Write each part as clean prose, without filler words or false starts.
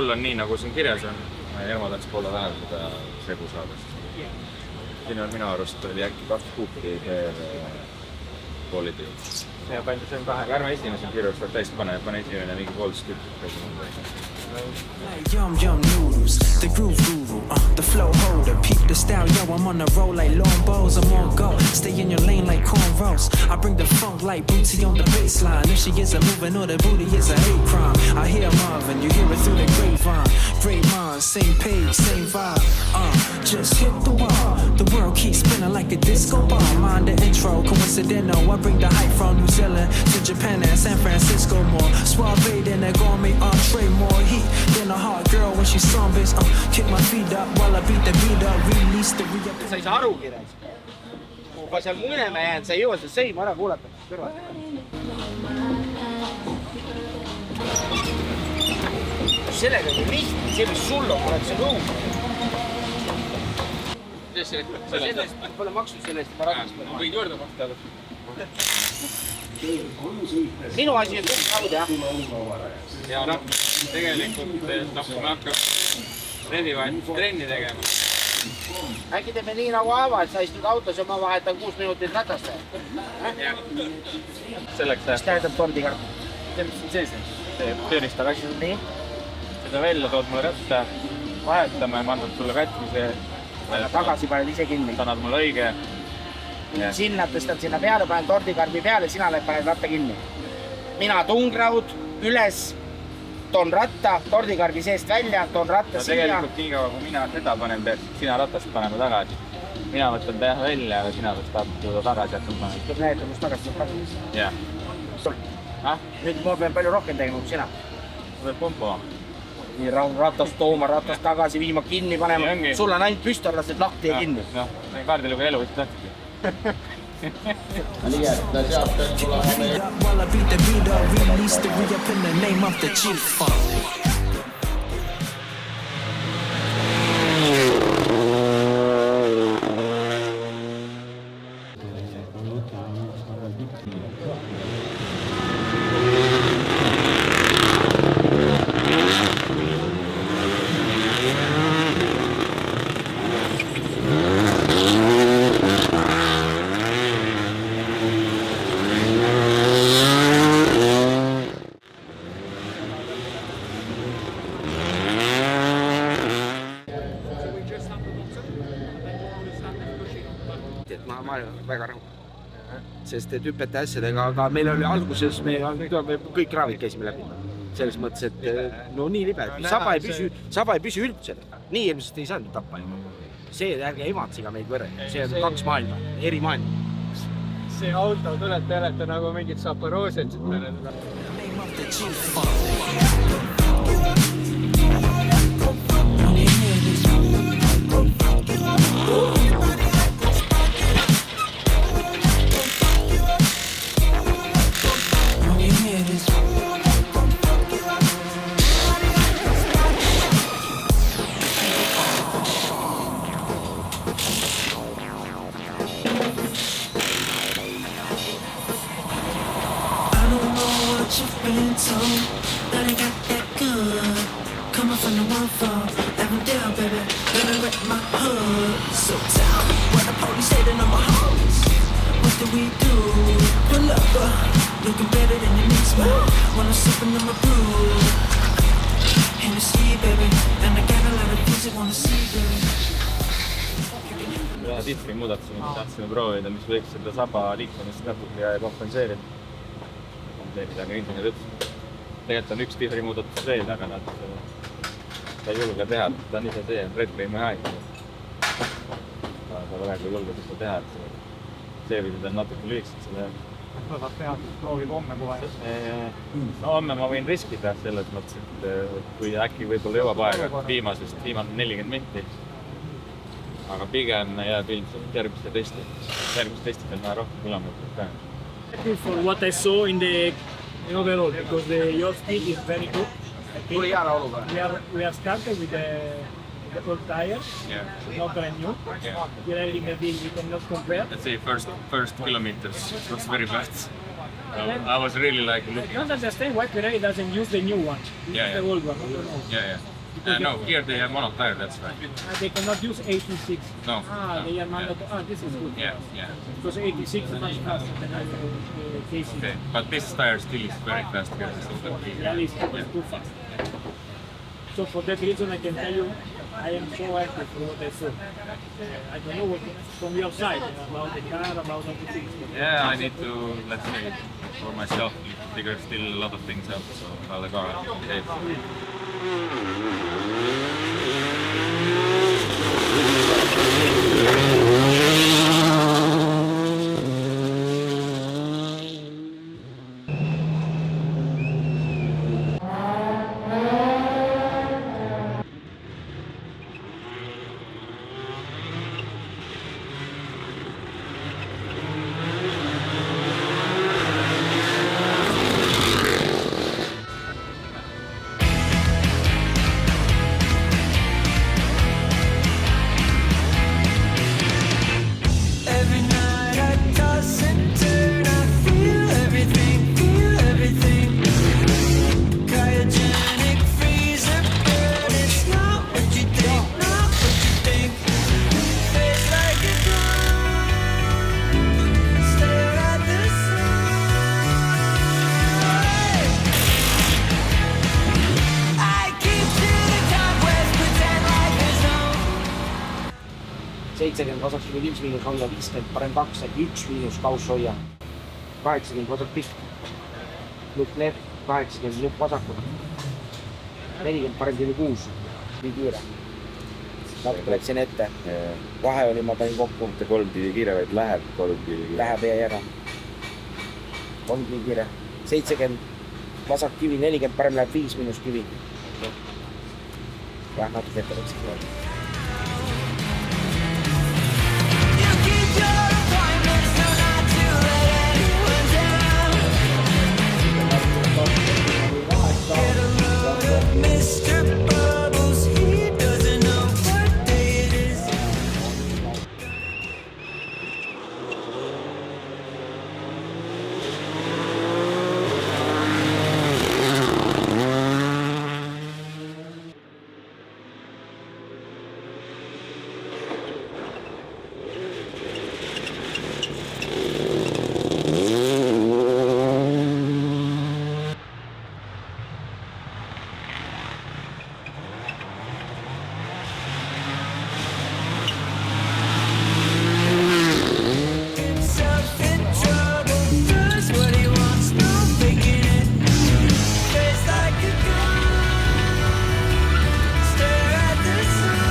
mul on nii, nagu siin kirjas on. Ermadaks poole vähem seda segu saada. Siin on minu arust oli äkki 2 kuupi veel koolid. Ja palju see on 2. Ärme esimesel kirjustab täis pane esimene mingi 3 tükki. Yum noodles, the groove guru, the flow holder. Peep the style, yo, I'm on the roll like long balls. I'm on go, stay in your lane like cornrows. I bring the funk like Bootsy on the baseline. If she isn't moving or the booty is a hate crime. I hear Marvin, you hear it through the grapevine. Great minds, same page, same vibe. Just hit the wall. The world keeps spinning like a disco ball. Mind the intro, coincidental. I bring the hype from New Zealand to Japan and San Francisco more. Suave than a gourmet entree, more heat than a hot girl when she's zombies. Kick my feet up while I beat the beat up. Release the sa ei saa aru kirjas. Kui seal mõnema jäänud, sa ei jõua seda seima ära kuulata kõrvalt. Sellega on lihtne, see mis sul on, oled see nõu. Sellest pole maksu sellest, ma rakast. Võid juurde maksta. Minu asi on kõik raud, jah? Ja tegelikult me hakkab revivaid trenni tegema. Äkki teeme nii nagu Aava, et sa istud autos ja ma vahetan 6 minutit rataste. Selleks mis tähendab tordikarp? See tööristab asju. Nii? Seda välja tood mulle ratta, vahetame, ma annan sulle katmise. Tagasi paned ise kinni. Sa annad mulle õige. Sinna tõstad sinna peale, panen tordikarbi peale, sina paned ratta kinni. Mina tungraud, üles, toon ratta, tordikarbi seest välja, toon ratta siia. Tegelikult nii kaua, kui mina seda panen, sina ratast paneme tagasi. Mina võtan teha välja, aga sina võtad tagasi jätnud panen. Tuleb näetada, kus tagasi tuleb tagasi. Jah. Nüüd ma pean palju rohkem tegema kui sina. Võid pompo. Nii ratast tooma, ratast tagasi viima, kinni panema. Sul on ainult püstorlased lahti ja kinni. Kaardil juba elu võiks tahtigi. While I beat the beat up, release the re-up in the name of the chief. Ma olen väga rahul. Sest et hüpete asjadega, aga meil oli alguses, me kõik raavid käisime läbi. Selles mõttes, et no nii libe, saba ei püsi üldse. Nii ilmselt ei saanud tappa. See ärge evatsiga meid võrre. See on 2 maailma, eri maailma. See auto tuleb pealeta nagu mingid Saporoosid. That I got that good coming from the one fall. Evan down, baby, let me wreck my hood. So tell me what the police hating on my homies. What do we do? Pull up, looking better than your next man. When I'm sipping on my brew. Hennessy, baby, and I got a lot of things I wanna see, baby. Ühe tihvi muudatusime, tahtsime proovida, mis võiks seda saba liikumist natuke kompenseerida. Aga insener ütles, tegelikult on 1 tihvi muudatus veel, aga nad ta ei julge teha, ta on ise see, Red Bull mehaanik. Ta praegu ei julge seda teha, et see võisid on natuke lühikesed selle. Väga pead, proovib homme kohe. No homme ma võin riskida selles mõttes, et kui äkki võib-olla jõuab aega viimasest 40 minti. Aga pigem jääb ilmselt järgmiste testi peal vähe rohkem tulemused. For what I saw in the overall, because your speed is very good. Tuli hea lauluga. We are started with the old tires, not brand new. Really, maybe we cannot compare. Let's say first kilometers was very bad. I was really like I don't understand why Pirelli doesn't use the new one, the old one. Yeah. No, here they have mono tire, that's right. They cannot use 86. No. They are mandatory. This is good. Yeah. Because 86 is much faster than KC. Okay, but this tire still is very fast here. Yeah, it's too fast. So for that reason, I can tell you, I am so happy for what I saw. I don't know what from your side about the car, about everything. Yeah, I need to, let's say, for myself, figure still a lot of things out. So I'll go. Okay. Every night I toss and turn, I feel everything. Cryogenic freezer burn, it's not what you think, Face like a clown, stare at the sun. I keep to the cobwebs, pretend like there's no 70 vasakul 1 miinus hoia, 50 parem 2, 1 miinus kauss hoia. 80 vasak pikk. Nupp left, 80 nupp vasakul. 40 parem tuli 6. Nii kiire. Natuke läksin ette. Vahe oli, ma panin kokku. Mitte 3 pidi kiire, vaid läheb 3 pidi kiire. Läheb ja ära. On nii kiire. 70 vasak kivi, 40 parem läheb 5 miinus kivi. Jah, natuke ette läksin. You keep your appointments, no not to let anyone down. Get a load of Mr. Bubbles, he doesn't know what day it is. Himself in trouble, does what he wants, no faking it. Face like a gun, stare at the sun.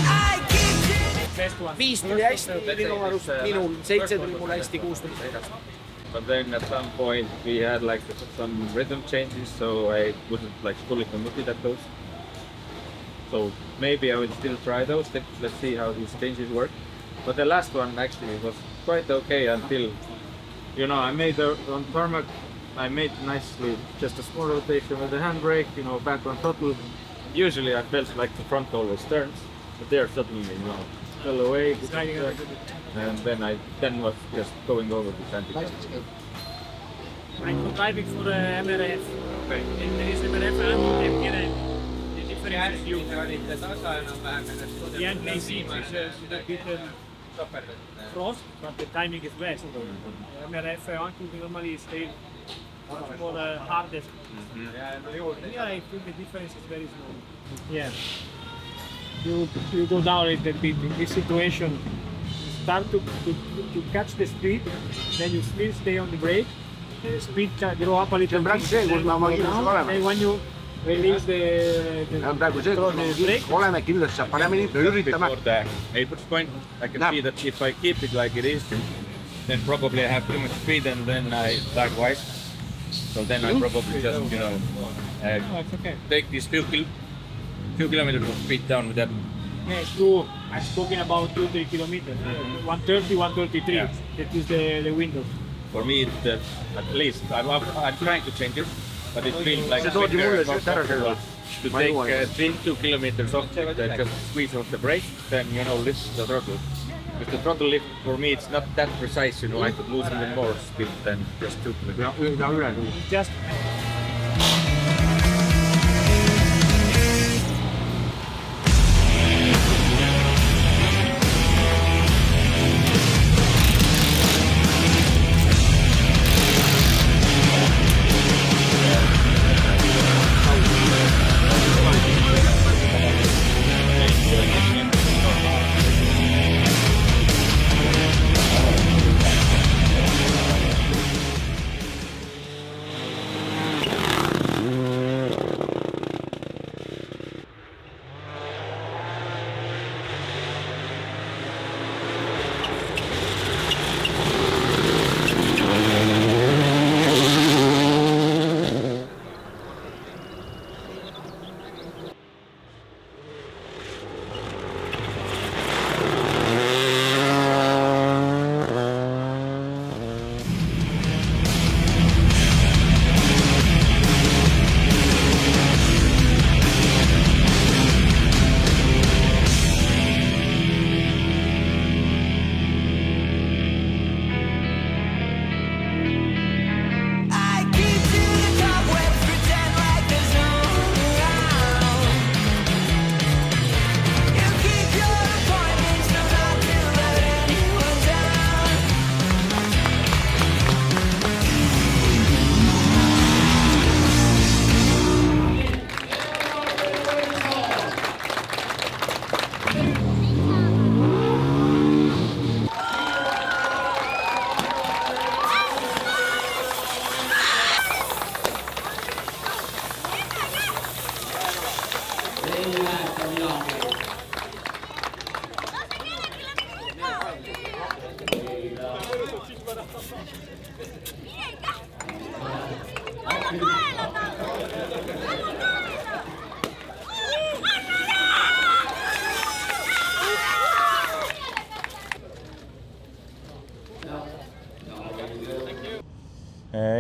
I keep to Best one. 5 tuli hästi, minu arust minul 7 tuli mul hästi, 6 tuli sõidast. But then at some point we had like some rhythm changes, so I wasn't like fully committed at those. So maybe I will still try those. Let's see how these changes work. But the last one actually was quite okay until, you know, I made on tarmac, I made nicely just a small rotation with the handbrake, you know, back on throttle. Usually I felt like the front always turns, but there suddenly, you know, fell away. And then I was just going over the centimeter. I'm driving for the MRF. Okay. And there is MRF and MTRN. The difference is huge. The NPC is a bit frost, but the timing is best. MRF anche normally stay much more hardest. Yeah, I think the difference is very small. Yeah. You go down a little bit in this situation. You start to catch the speed, then you still stay on the brake. The speed can grow up a little bit. And when you release the on praegu see, kui oleme kindlasti saab paremini, üritame. Before the apex point, I can see that if I keep it like it is, then probably I have too much speed and then I start wise. So then I probably just, you know, it's okay. take these few kilometers of speed down with that. Yeah, I'm talking about 2-3 kilometers. 130, 133. Yeah. That is the window. For me, it's at least, I'm trying to change it, but it feels like See toodi mulle siit ära selle. to take 2 kilometers off, just squeeze off the brake, then lift the throttle. With the throttle lift for me it's not that precise, I could lose even more speed than just 2 kilometers. Just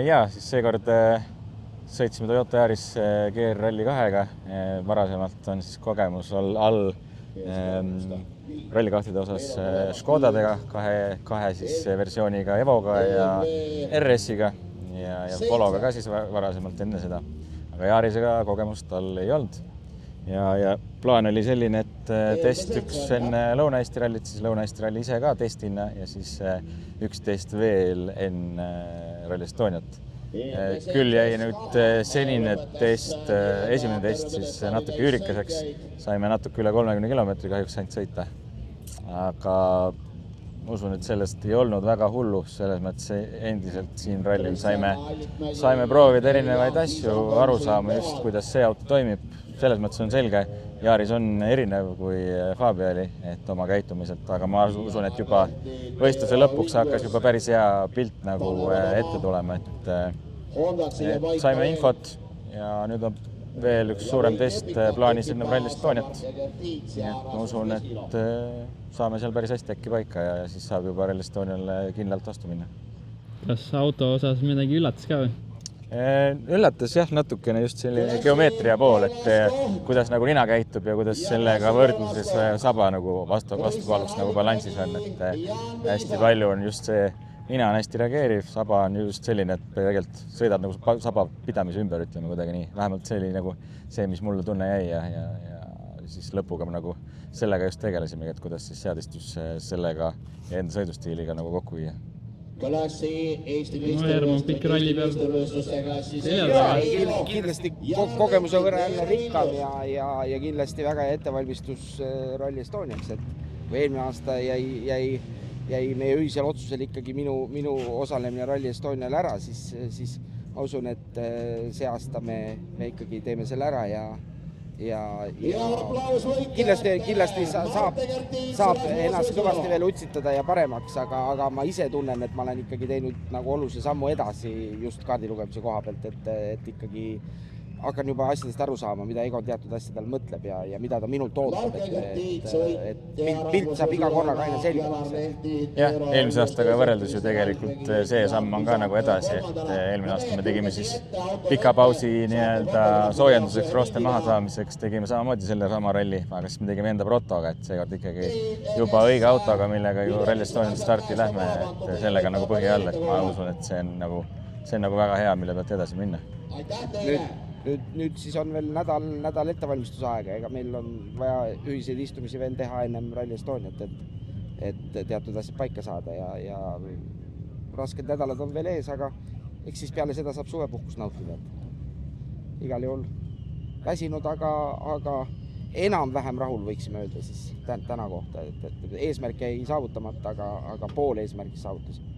Ja siis seekord sõitsime Toyota Yaris GR Rally 2-ga. Varasemalt on siis kogemus all Rally 2-de osas Škodadega, kahe siis versiooniga Evoga ja RS-iga ja Pologa ka siis varasemalt enne seda. Aga Yarisega kogemust all ei olnud. Ja plaan oli selline, et test üks enne Lõuna-Eesti rallit, siis Lõuna-Eesti ralli ise ka testina ja siis 11 veel enne Rally Estoniat. Küll jäi nüüd senine test, esimene test siis natuke üürikeseks. Saime natuke üle 30 kilomeetri kahjuks ainult sõita. Aga usun, et sellest ei olnud väga hullu, selles mõttes endiselt siin rallil saime proovida erinevaid asju, aru saama just, kuidas see auto toimib. Selles mõttes on selge, Yaris on erinev kui Fabiali, et oma käitumiselt, aga ma usun, et juba võistluse lõpuks hakkas juba päris hea pilt nagu ette tulema, et saime infot ja nüüd on veel üks suurem test plaanis enne Rally Estoniat. Ma usun, et saame seal päris hästi äkki paika ja siis saab juba Rally Estoniale kindlalt vastu minna. Kas auto osas midagi üllatas ka või? Üllatas jah natukene just selline geomeetria pool, et kuidas nagu nina käitub ja kuidas sellega võrdluses saba nagu vastupaaluks nagu balansis on, et hästi palju on just see nina on hästi reageeriv, saba on just selline, et tegelikult sõidad nagu saba pidamise ümber, ütleme kuidagi nii. Vähemalt see oli nagu see, mis mulle tunne jäi ja siis lõpuga nagu sellega just tegelesimegi, et kuidas siis seadistus sellega ja enda sõidustiiliga nagu kokku viia. Järgmine pikk ralli peal. Kindlasti kogemuse võrra jälle rikkam ja kindlasti väga ettevalmistus Rally Estoniaks, et kui eelmine aasta jäi meie ühisel otsusel ikkagi minu osalemine Rally Estonial ära, siis ma usun, et see aasta me ikkagi teeme selle ära ja kindlasti saab ennast kõvasti veel utsitada ja paremaks, aga ma ise tunnen, et ma olen ikkagi teinud nagu olulise sammu edasi just kaardilugemise koha pealt, et ikkagi hakkan juba asjadest aru saama, mida Egon teatud asjadel mõtleb ja mida ta minult ootab, et pilt saab iga korraga aina selgemaks. Jah, eelmise aastaga võrreldes ju tegelikult see samm on ka nagu edasi, et eelmine aasta me tegime siis pika pausi nii-öelda soojenduseks, rooste maha saamiseks, tegime samamoodi selle sama ralli, aga siis me tegime enda protoga, et seekord ikkagi juba õige autoga, millega ju Rally Estonial starti lähme, et sellega nagu põhi all, et ma usun, et see on nagu väga hea, mille pealt edasi minna. Nüüd siis on veel nädal ettevalmistusaega, ega meil on vaja ühiseid istumisi veel teha ennem Rally Estoniat, et teatud asjad paika saada ja rasked nädalad on veel ees, aga eks siis peale seda saab suvepuhkus nautida. Igal juhul väsinud, aga enam-vähem rahul võiksime öelda siis täna kohta, et eesmärk jäi saavutamata, aga pool eesmärgist saavutasime.